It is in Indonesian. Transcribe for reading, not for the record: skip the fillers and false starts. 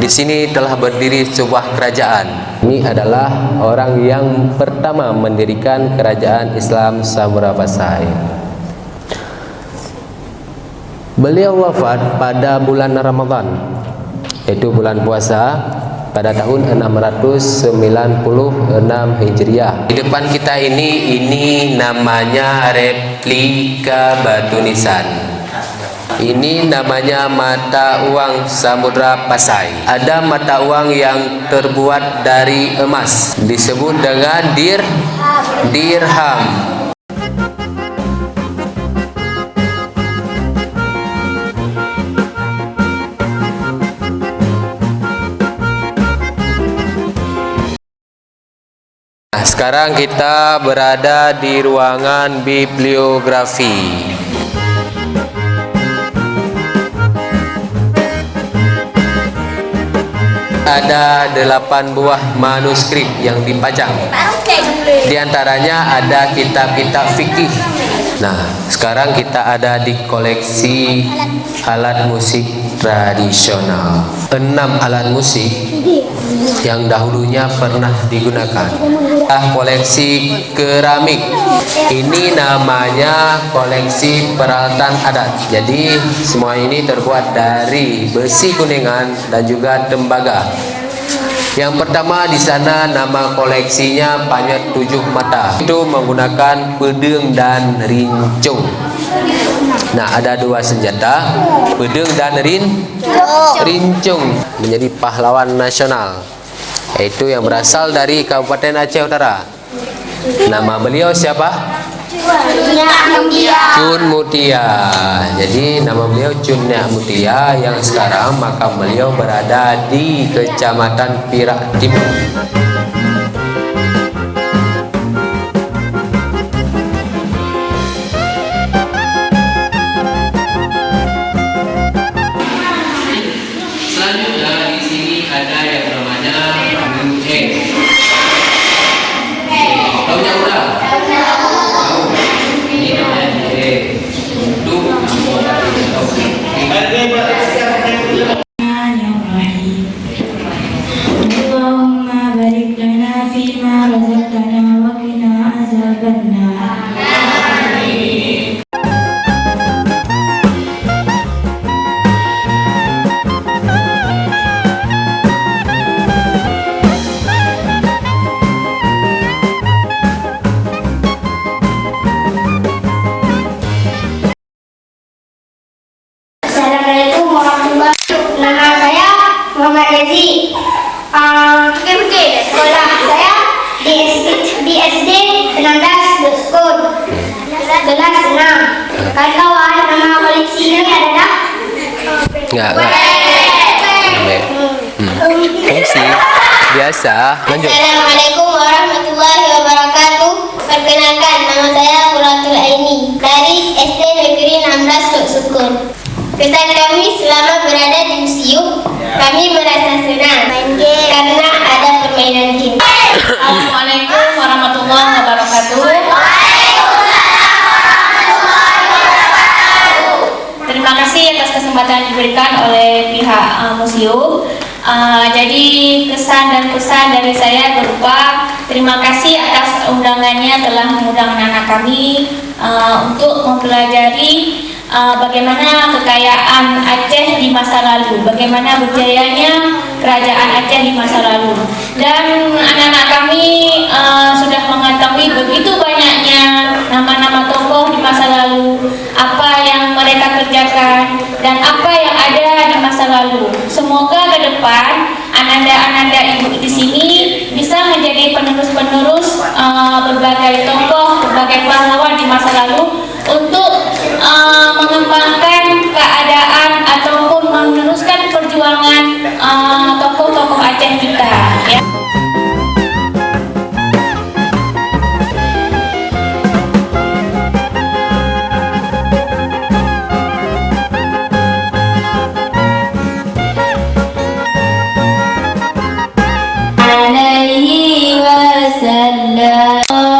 Di sini telah berdiri sebuah kerajaan. Ini adalah orang yang pertama mendirikan kerajaan Islam Samura Pasai. Beliau wafat pada bulan Ramadan, yaitu bulan puasa, pada tahun 696 Hijriah. Di depan kita ini namanya replika batu nisan. Ini namanya mata uang Samudra Pasai. Ada mata uang yang terbuat dari emas, disebut dengan dirham. Nah, sekarang kita berada di ruangan bibliografi. Ada 8 buah manuskrip yang dipajang. Di antaranya ada kitab-kitab fikih. Nah, sekarang kita ada di koleksi alat musik tradisional. 6 alat musik yang dahulunya pernah digunakan. Koleksi keramik. Ini namanya koleksi peralatan adat. Jadi semua ini terbuat dari besi kuningan dan juga tembaga. Yang pertama di sana nama koleksinya Panyet 7 Mata. Itu menggunakan pedang dan rincung. Nah, ada 2 senjata, pedang dan rincung, menjadi pahlawan nasional, yaitu yang berasal dari Kabupaten Aceh Utara. Nama beliau siapa? Cun Mutia. Jadi nama beliau Cun Mutia, yang sekarang makam beliau berada di Kecamatan Perak Timur. Selanjutnya di sini ada yang namanya Taunya udah? Ini namanya itu Allahumma barik lana fima razaqtana wa qina azabannar. Assalamualaikum warahmatullahi wabarakatuh. Nama saya Muhammad Yazi. Sekolah saya di SD 16 Skot kelas 6. Kawan-kawan, nama koleksi ini adalah Enggak. Fungsi biasa. Lanjut. Assalamualaikum warahmatullahi wabarakatuh. Perkenalkan, nama saya Muratul Aini dari SD Negeri 16 Sukun. Kesan kami selama berada di museum, kami merasa senang karena ada permainan game. Assalamualaikum warahmatullahi wabarakatuh. Terima kasih atas kesempatan yang diberikan oleh pihak museum. Jadi kesan dan pesan dari saya berupa terima kasih atas undangannya telah mengundang anak-anak kami untuk mempelajari bagaimana kekayaan Aceh di masa lalu, bagaimana berjayanya kerajaan Aceh di masa lalu. Dan anak-anak kami sudah mengetahui begitu banyaknya nama-nama tokoh di masa lalu, apa yang mereka kerjakan dan apa yang ada di masa lalu. Semoga ke depan ananda-ananda ibu di sini bisa menjadi penerus-penerus berbagai tokoh, berbagai pahlawan di masa lalu untuk mengembangkan keadaan ataupun meneruskan perjuangan tokoh-tokoh Aceh kita, ya. Alaihi wasallam.